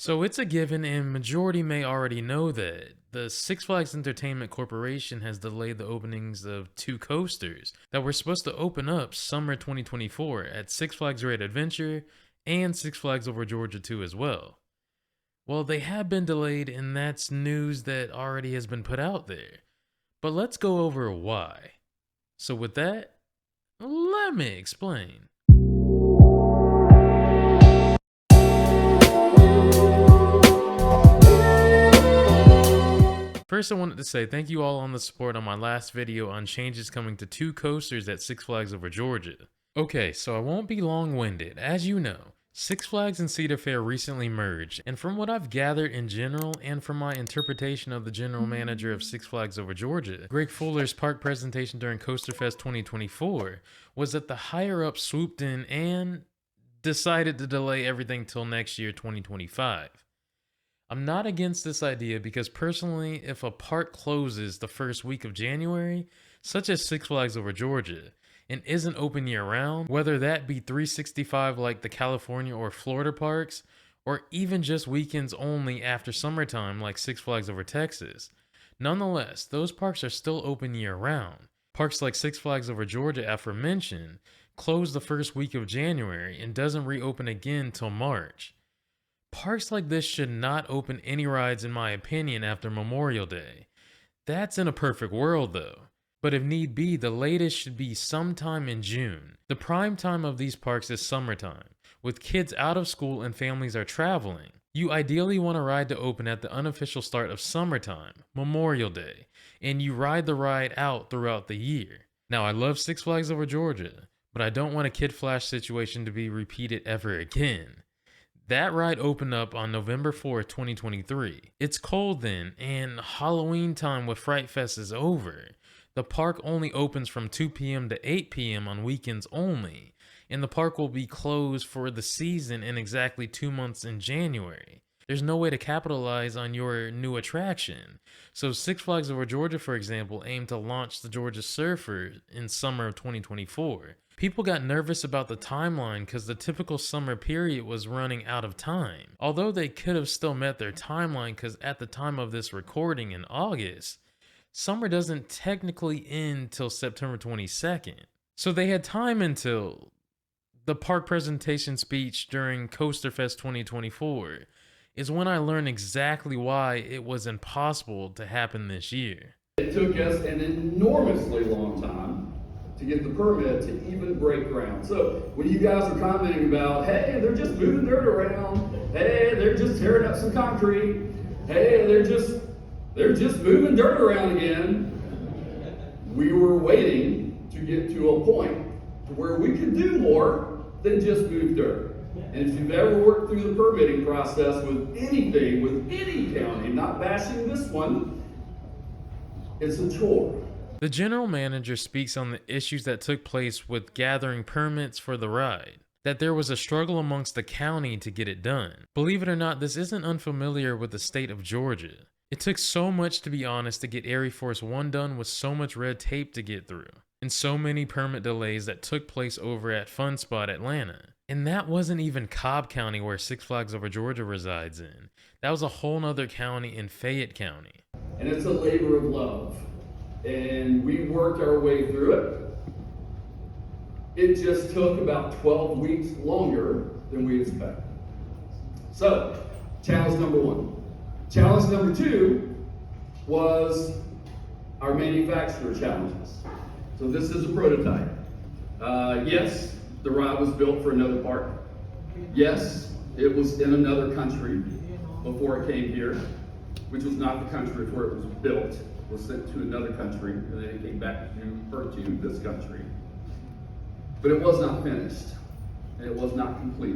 So it's a given, and majority may already know that the Six Flags Entertainment Corporation has delayed the openings of two coasters that were supposed to open up summer 2024 at Six Flags Great Adventure and Six Flags Over Georgia 2 as well. Well, they have been delayed, and that's news that already has been put out there. But let's go over why. So, with that, let me explain. First, I wanted to say thank you all on the support on my last video on changes coming to two coasters at Six Flags Over Georgia. Okay, so I won't be long-winded. As you know, Six Flags and Cedar Fair recently merged, and from what I've gathered in general and from my interpretation of the general manager of Six Flags Over Georgia, Greg Fuller's park presentation during Coaster Fest 2024, was that the higher-ups swooped in and decided to delay everything till next year, 2025. I'm not against this idea because personally, if a park closes the first week of January, such as Six Flags Over Georgia, and isn't open year round, whether that be 365 like the California or Florida parks, or even just weekends only after summertime like Six Flags Over Texas, nonetheless, those parks are still open year round. Parks like Six Flags Over Georgia, aforementioned, close the first week of January and doesn't reopen again till March. Parks like this should not open any rides in my opinion after Memorial Day. That's in a perfect world though. But if need be, the latest should be sometime in June. The prime time of these parks is summertime, with kids out of school and families are traveling. You ideally want a ride to open at the unofficial start of summertime, Memorial Day, and you ride the ride out throughout the year. Now I love Six Flags Over Georgia, but I don't want a Kid Flash situation to be repeated ever again. That ride opened up on November 4th, 2023. It's cold then, and Halloween time with Fright Fest is over. The park only opens from 2 p.m. to 8 p.m. on weekends only, and the park will be closed for the season in exactly 2 months in January. There's no way to capitalize on your new attraction. So Six Flags Over Georgia, for example, aimed to launch the Georgia Surfer in summer of 2024. People got nervous about the timeline because the typical summer period was running out of time. Although they could have still met their timeline because at the time of this recording in August, summer doesn't technically end till September 22nd. So they had time until the park presentation speech during Coaster Fest 2024 is when I learned exactly why it was impossible to happen this year. It took us an enormously long time to get the permit to even break ground. So when you guys are commenting about, hey, they're just moving dirt around, hey, they're just tearing up some concrete, hey, they're just moving dirt around again, we were waiting to get to a point to where we could do more than just move dirt. And if you've ever worked through the permitting process with anything, with any county, not bashing this one, it's a chore. The general manager speaks on the issues that took place with gathering permits for the ride, that there was a struggle amongst the county to get it done. Believe it or not, this isn't unfamiliar with the state of Georgia. It took so much, to be honest, to get Air Force One done with so much red tape to get through, and so many permit delays that took place over at Fun Spot Atlanta. And that wasn't even Cobb County where Six Flags Over Georgia resides in. That was a whole nother county in Fayette County. And it's a labor of love. And we worked our way through it. It just took about 12 weeks longer than we expected. So, challenge number one. Challenge number two was our manufacturer challenges. So this is a prototype. Yes, the ride was built for another park. Yes, it was in another country before it came here, which was not the country where it was built. It was sent to another country, and then it came back to this country. But it was not finished, and it was not complete,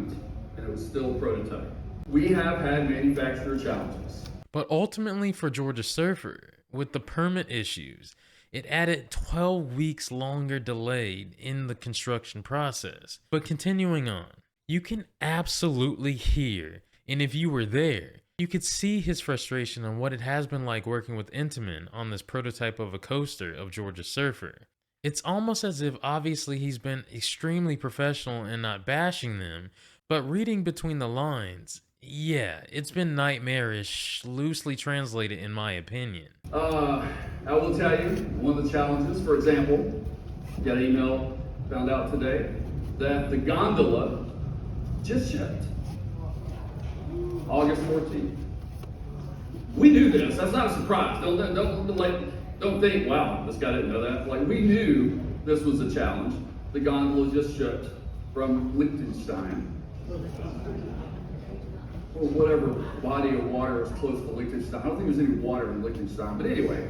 and it was still a prototype. We have had manufacturer challenges. But ultimately for Georgia Surfer, with the permit issues, it added 12 weeks longer delayed in the construction process. But continuing on, you can absolutely hear, and if you were there, you could see his frustration on what it has been like working with Intamin on this prototype of a coaster of Georgia Surfer. It's almost as if obviously he's been extremely professional and not bashing them, but reading between the lines, Yeah, it's been nightmarish, loosely translated in my opinion. I will tell you, one of the challenges, for example, got an email, found out today, that the gondola just shipped August 14th. We knew this. That's not a surprise. Don't think, wow, this guy didn't know that. Like, we knew this was a challenge. The gondola just shipped from Liechtenstein, or whatever body of water is close to Liechtenstein. I don't think there's any water in Liechtenstein, but anyway,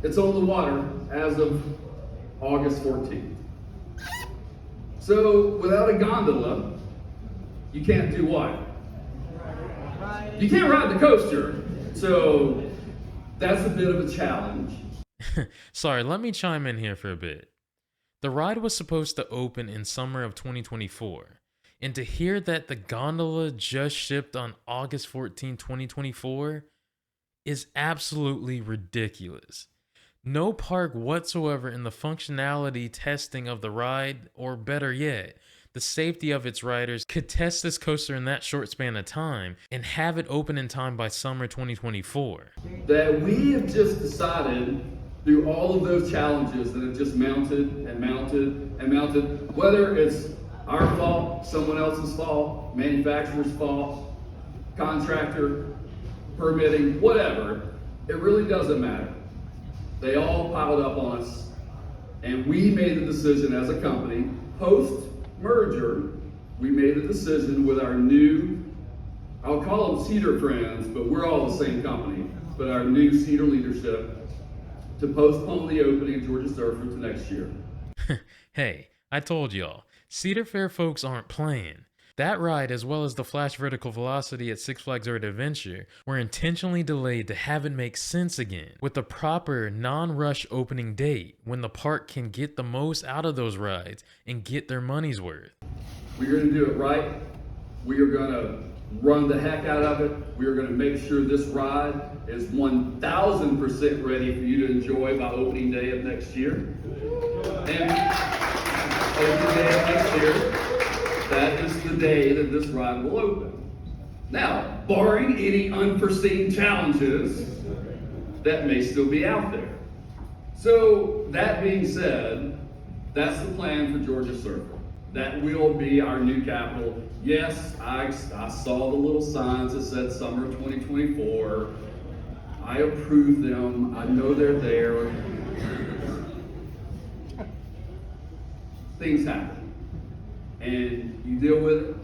it's on the water as of August 14th. So without a gondola, you can't do what? You can't ride the coaster. So that's a bit of a challenge. Sorry, let me chime in here for a bit. The ride was supposed to open in summer of 2024. And to hear that the gondola just shipped on August 14, 2024 is absolutely ridiculous. No park whatsoever in the functionality testing of the ride, or better yet, the safety of its riders, could test this coaster in that short span of time and have it open in time by summer 2024. That we have just decided through all of those challenges that have just mounted and mounted and mounted, whether it's our fault, someone else's fault, manufacturer's fault, contractor, permitting, whatever, it really doesn't matter. They all piled up on us, and we made the decision as a company, post-merger, we made the decision with our new, I'll call them Cedar friends, but we're all the same company, but our new Cedar leadership, to postpone the opening of Georgia Surfer to next year. Hey, I told y'all, Cedar Fair folks aren't playing. That ride, as well as the Flash Vertical Velocity at Six Flags Art Adventure, were intentionally delayed to have it make sense again, with a proper, non-rush opening date, when the park can get the most out of those rides and get their money's worth. We're going to do it right. We are going to run the heck out of it. We are going to make sure this ride is 1,000% ready for you to enjoy by opening day of next year. And opening day of next year, that is the day that this ride will open. Now, barring any unforeseen challenges that may still be out there. So, that being said, that's the plan for Georgia Surfer. That will be our new capital. Yes, I saw the little signs that said summer 2024. I approve them. I know they're there. Things happen. And you deal with it,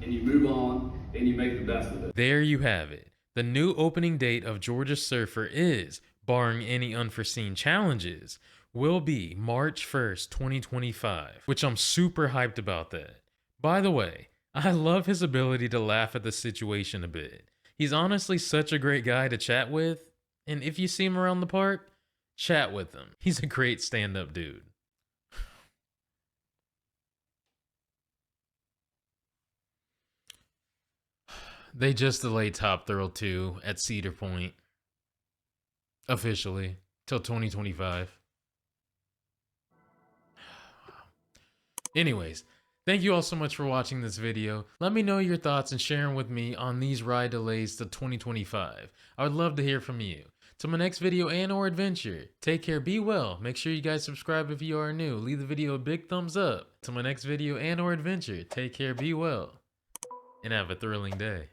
and you move on, and you make the best of it. There you have it. The new opening date of Georgia Surfer is, barring any unforeseen challenges, will be March 1st, 2025, which I'm super hyped about that. By the way, I love his ability to laugh at the situation a bit. He's honestly such a great guy to chat with, and if you see him around the park, chat with him. He's a great stand-up dude. They just delayed Top Thrill 2 at Cedar Point, officially, till 2025. Anyways, thank you all so much for watching this video. Let me know your thoughts and sharing with me on these ride delays to 2025. I would love to hear from you. Till my next video and or adventure, take care, be well. Make sure you guys subscribe if you are new. Leave the video a big thumbs up. Till my next video and or adventure, take care, be well, and have a thrilling day.